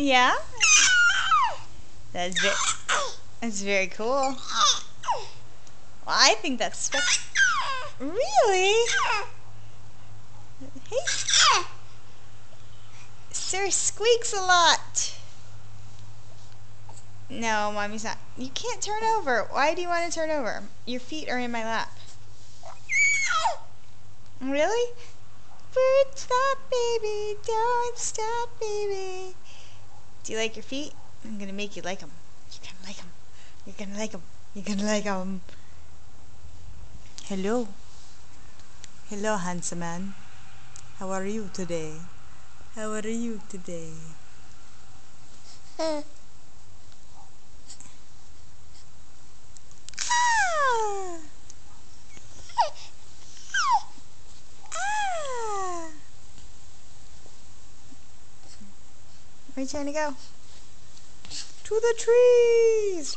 Yeah? That's very cool. Well, I think that's really? Hey, Sir squeaks a lot. No, Mommy's not. You can't turn over. Why do you want to turn over? Your feet are in my lap. Really? Don't stop, baby. Don't stop, baby. Do you like your feet? I'm going to make you like them. You're going to like them. You're going to like them. You're going to like them. Hello. Hello, handsome man. How are you today? How are you today? Ah. Ah. Where are you trying to go? To the trees!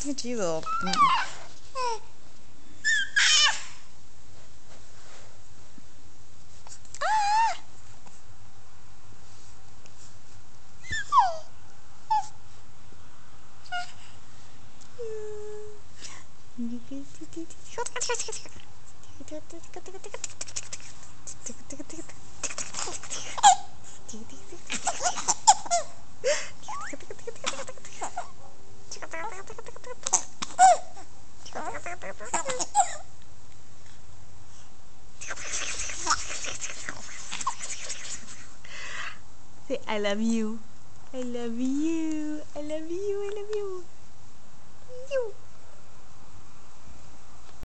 Look at you, little... Say, I love you. I love you. I love